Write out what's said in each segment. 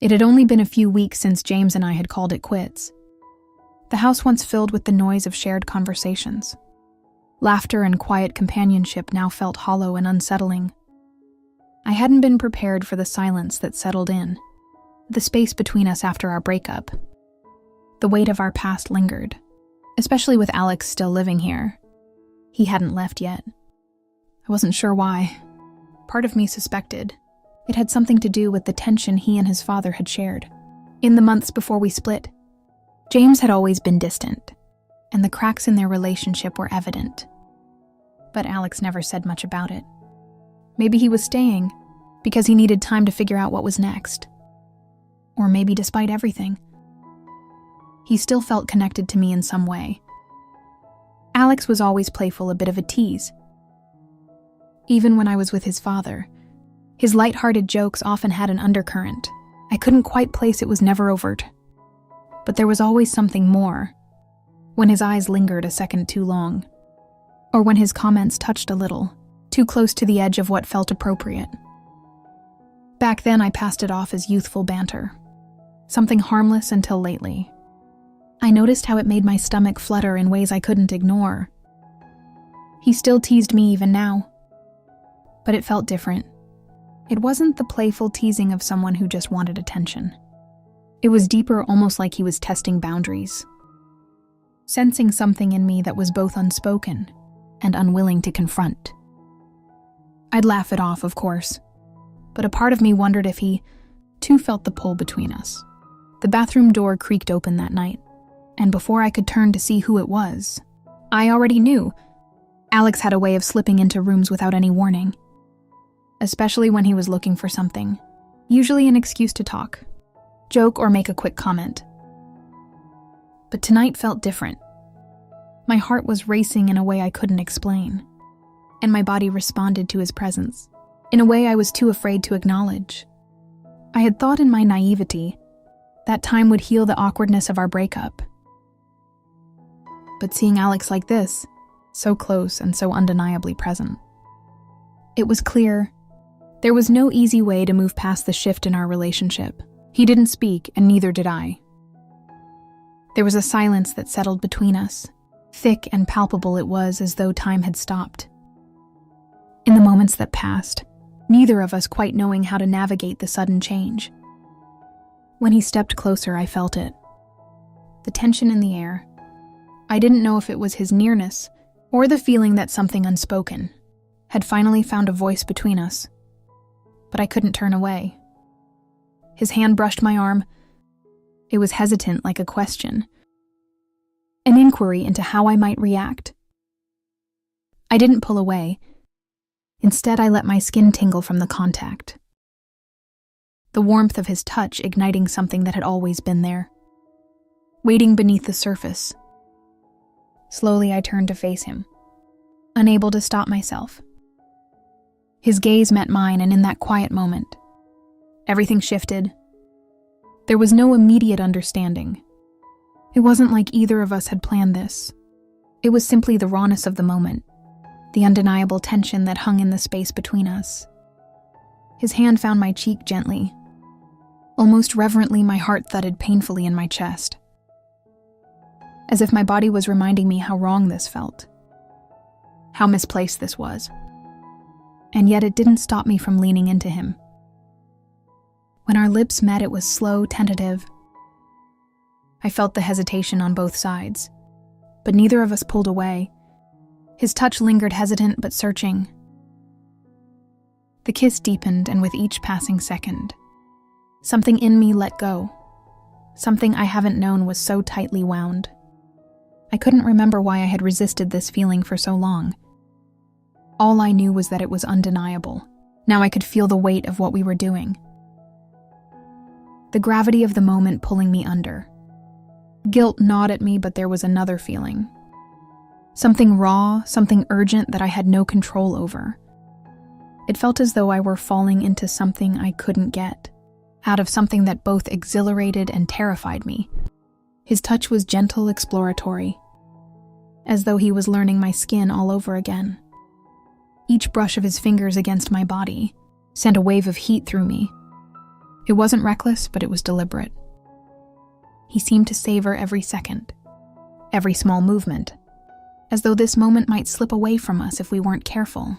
It had only been a few weeks since James and I had called it quits. The house once filled with the noise of shared conversations. Laughter and quiet companionship now felt hollow and unsettling. I hadn't been prepared for the silence that settled in, the space between us after our breakup. The weight of our past lingered, especially with Alex still living here. He hadn't left yet. I wasn't sure why. Part of me suspected it had something to do with the tension he and his father had shared. In the months before we split, James had always been distant, and the cracks in their relationship were evident. But Alex never said much about it. Maybe he was staying because he needed time to figure out what was next. Or maybe despite everything, he still felt connected to me in some way. Alex was always playful, a bit of a tease. Even when I was with his father, his light-hearted jokes often had an undercurrent. I couldn't quite place it, was never overt. But there was always something more, when his eyes lingered a second too long, or when his comments touched a little, too close to the edge of what felt appropriate. Back then I passed it off as youthful banter, something harmless until lately. I noticed how it made my stomach flutter in ways I couldn't ignore. He still teased me even now, but it felt different. It wasn't the playful teasing of someone who just wanted attention. It was deeper, almost like he was testing boundaries, sensing something in me that was both unspoken and unwilling to confront. I'd laugh it off, of course, but a part of me wondered if he, too, felt the pull between us. The bathroom door creaked open that night, and before I could turn to see who it was, I already knew. Alex had a way of slipping into rooms without any warning, especially when he was looking for something, usually an excuse to talk, joke, or make a quick comment. But tonight felt different. My heart was racing in a way I couldn't explain, and my body responded to his presence in a way I was too afraid to acknowledge. I had thought in my naivety that time would heal the awkwardness of our breakup. But seeing Alex like this, so close and so undeniably present, it was clear there was no easy way to move past the shift in our relationship. He didn't speak, and neither did I. There was a silence that settled between us. Thick and palpable it was, as though time had stopped. In the moments that passed, neither of us quite knowing how to navigate the sudden change. When he stepped closer, I felt it. The tension in the air. I didn't know if it was his nearness or the feeling that something unspoken had finally found a voice between us. But I couldn't turn away. His hand brushed my arm. It was hesitant, like a question, an inquiry into how I might react. I didn't pull away. Instead, I let my skin tingle from the contact, the warmth of his touch igniting something that had always been there, waiting beneath the surface. Slowly, I turned to face him, unable to stop myself. His gaze met mine, and in that quiet moment, everything shifted. There was no immediate understanding. It wasn't like either of us had planned this. It was simply the rawness of the moment, the undeniable tension that hung in the space between us. His hand found my cheek gently. Almost reverently, my heart thudded painfully in my chest, as if my body was reminding me how wrong this felt, how misplaced this was. And yet it didn't stop me from leaning into him. When our lips met, it was slow, tentative. I felt the hesitation on both sides, but neither of us pulled away. His touch lingered, hesitant but searching. The kiss deepened, and with each passing second, something in me let go. Something I haven't known was so tightly wound. I couldn't remember why I had resisted this feeling for so long. All I knew was that it was undeniable. Now I could feel the weight of what we were doing. The gravity of the moment pulling me under. Guilt gnawed at me, but there was another feeling. Something raw, something urgent that I had no control over. It felt as though I were falling into something I couldn't get, out of something that both exhilarated and terrified me. His touch was gentle, exploratory, as though he was learning my skin all over again. Each brush of his fingers against my body sent a wave of heat through me. It wasn't reckless, but it was deliberate. He seemed to savor every second, every small movement, as though this moment might slip away from us if we weren't careful.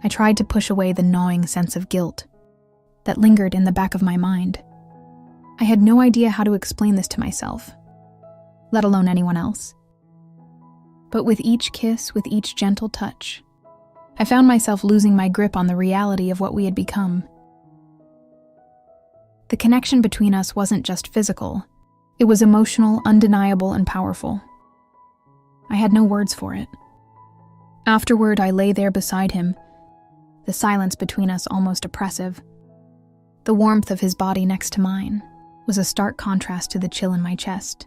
I tried to push away the gnawing sense of guilt that lingered in the back of my mind. I had no idea how to explain this to myself, let alone anyone else. But with each kiss, with each gentle touch, I found myself losing my grip on the reality of what we had become. The connection between us wasn't just physical. It was emotional, undeniable, and powerful. I had no words for it. Afterward, I lay there beside him, the silence between us almost oppressive. The warmth of his body next to mine was a stark contrast to the chill in my chest.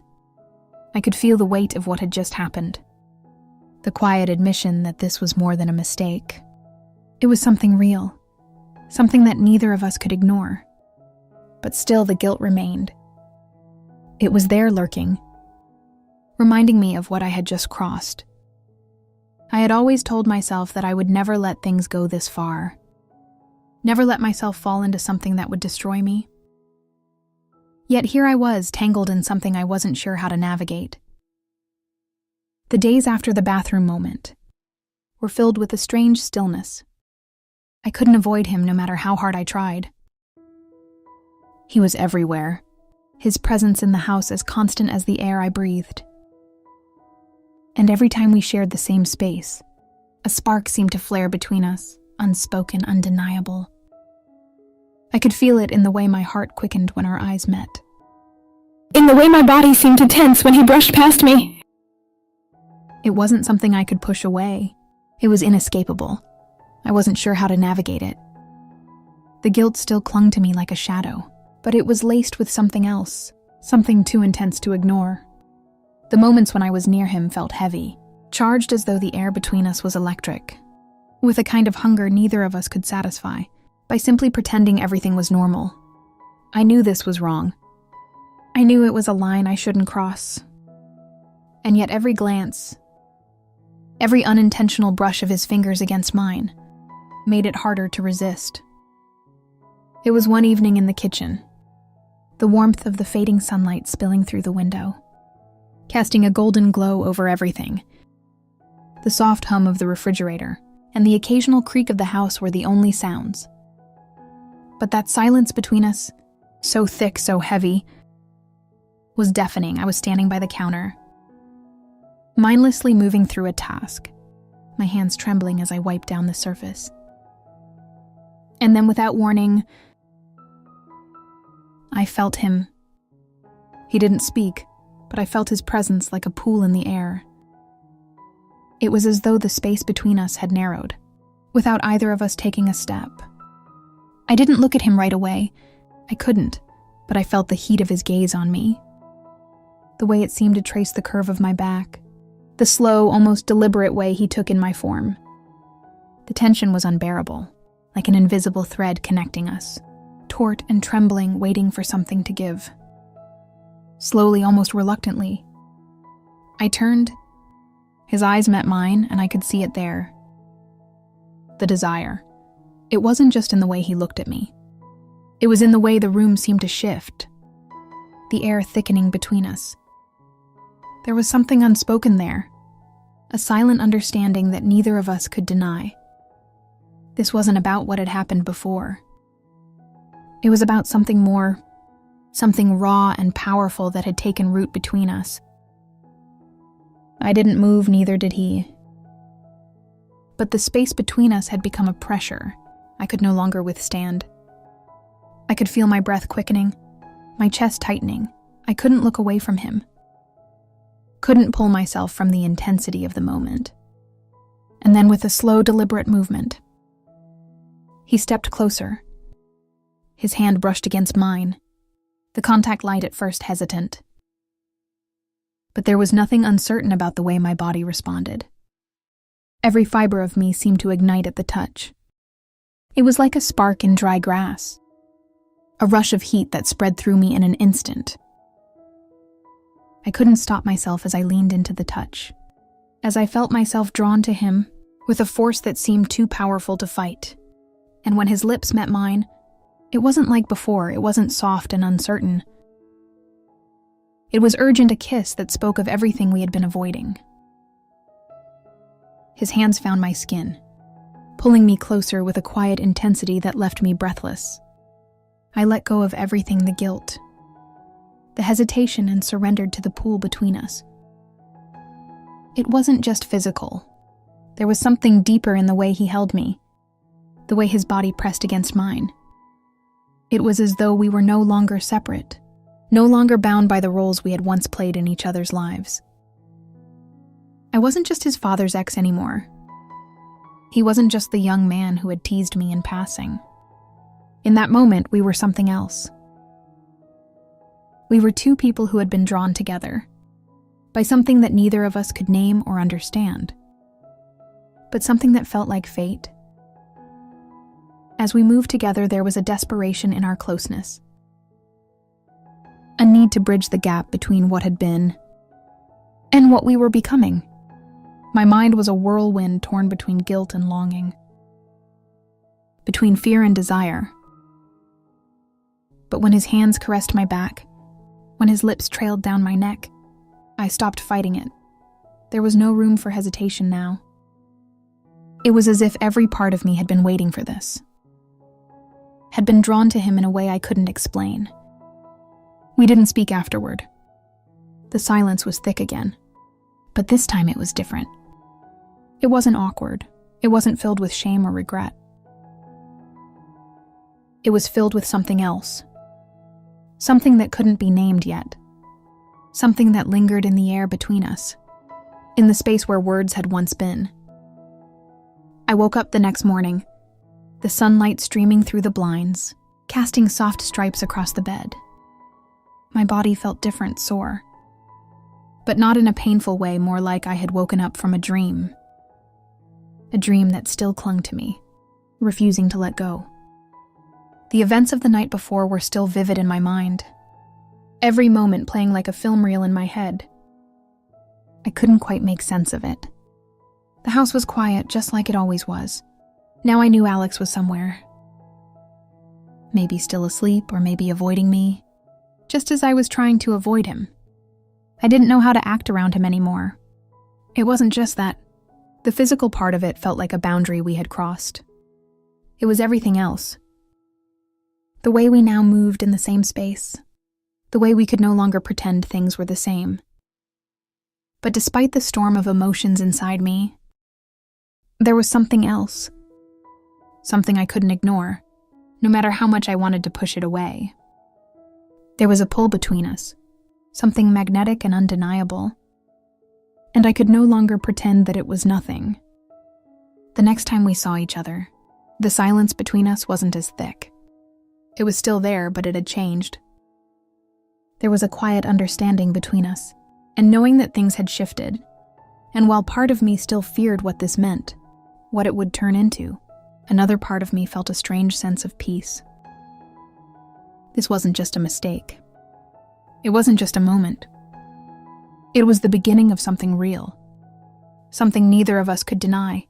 I could feel the weight of what had just happened. The quiet admission that this was more than a mistake. It was something real, something that neither of us could ignore. But still the guilt remained. It was there lurking, reminding me of what I had just crossed. I had always told myself that I would never let things go this far, never let myself fall into something that would destroy me. Yet here I was, tangled in something I wasn't sure how to navigate. The days after the bathroom moment were filled with a strange stillness. I couldn't avoid him no matter how hard I tried. He was everywhere, his presence in the house as constant as the air I breathed. And every time we shared the same space, a spark seemed to flare between us, unspoken, undeniable. I could feel it in the way my heart quickened when our eyes met. In the way my body seemed to tense when he brushed past me. It wasn't something I could push away. It was inescapable. I wasn't sure how to navigate it. The guilt still clung to me like a shadow, but it was laced with something else, something too intense to ignore. The moments when I was near him felt heavy, charged as though the air between us was electric, with a kind of hunger neither of us could satisfy, by simply pretending everything was normal. I knew this was wrong. I knew it was a line I shouldn't cross. And yet every glance, every unintentional brush of his fingers against mine, made it harder to resist. It was one evening in the kitchen, the warmth of the fading sunlight spilling through the window, casting a golden glow over everything. The soft hum of the refrigerator and the occasional creak of the house were the only sounds. But that silence between us, so thick, so heavy, was deafening. I was standing by the counter, mindlessly moving through a task, my hands trembling as I wiped down the surface. And then without warning, I felt him. He didn't speak, but I felt his presence like a pool in the air. It was as though the space between us had narrowed, without either of us taking a step. I didn't look at him right away. I couldn't, but I felt the heat of his gaze on me. The way it seemed to trace the curve of my back, the slow, almost deliberate way he took in my form. The tension was unbearable, like an invisible thread connecting us, taut and trembling, waiting for something to give. Slowly, almost reluctantly, I turned. His eyes met mine, and I could see it there. The desire. It wasn't just in the way he looked at me. It was in the way the room seemed to shift, the air thickening between us. There was something unspoken there, a silent understanding that neither of us could deny. This wasn't about what had happened before. It was about something more, something raw and powerful that had taken root between us. I didn't move, neither did he. But the space between us had become a pressure I could no longer withstand. I could feel my breath quickening, my chest tightening. I couldn't look away from him. Couldn't pull myself from the intensity of the moment. And then with a slow, deliberate movement, he stepped closer. His hand brushed against mine, the contact light at first hesitant. But there was nothing uncertain about the way my body responded. Every fiber of me seemed to ignite at the touch. It was like a spark in dry grass, a rush of heat that spread through me in an instant. I couldn't stop myself as I leaned into the touch, as I felt myself drawn to him with a force that seemed too powerful to fight. And when his lips met mine, It wasn't like before, it wasn't soft and uncertain. It was urgent, a kiss that spoke of everything we had been avoiding. His hands found my skin, pulling me closer with a quiet intensity that left me breathless. I let go of everything, the guilt, the hesitation, and surrendered to the pool between us. It wasn't just physical. There was something deeper in the way he held me, the way his body pressed against mine. It was as though we were no longer separate, no longer bound by the roles we had once played in each other's lives. I wasn't just his father's ex anymore. He wasn't just the young man who had teased me in passing. In that moment, we were something else. We were two people who had been drawn together by something that neither of us could name or understand, but something that felt like fate. As we moved together, there was a desperation in our closeness, a need to bridge the gap between what had been and what we were becoming. My mind was a whirlwind torn between guilt and longing, between fear and desire. But when his hands caressed my back, when his lips trailed down my neck, I stopped fighting it. There was no room for hesitation now. It was as if every part of me had been waiting for this, had been drawn to him in a way I couldn't explain. We didn't speak afterward. The silence was thick again, but this time it was different. It wasn't awkward. It wasn't filled with shame or regret. It was filled with something else. Something that couldn't be named yet. Something that lingered in the air between us, in the space where words had once been. I woke up the next morning, the sunlight streaming through the blinds, casting soft stripes across the bed. My body felt different, sore. But not in a painful way, more like I had woken up from a dream. A dream that still clung to me, refusing to let go. The events of the night before were still vivid in my mind, every moment playing like a film reel in my head. I couldn't quite make sense of it. The house was quiet, just like it always was. Now I knew Alex was somewhere. Maybe still asleep, or maybe avoiding me, just as I was trying to avoid him. I didn't know how to act around him anymore. It wasn't just that. The physical part of it felt like a boundary we had crossed. It was everything else. The way we now moved in the same space. The way we could no longer pretend things were the same. But despite the storm of emotions inside me, there was something else. Something I couldn't ignore, no matter how much I wanted to push it away. There was a pull between us, something magnetic and undeniable. And I could no longer pretend that it was nothing. The next time we saw each other, the silence between us wasn't as thick. It was still there, but it had changed. There was a quiet understanding between us, and knowing that things had shifted. And while part of me still feared what this meant, what it would turn into, another part of me felt a strange sense of peace. This wasn't just a mistake. It wasn't just a moment. It was the beginning of something real, something neither of us could deny.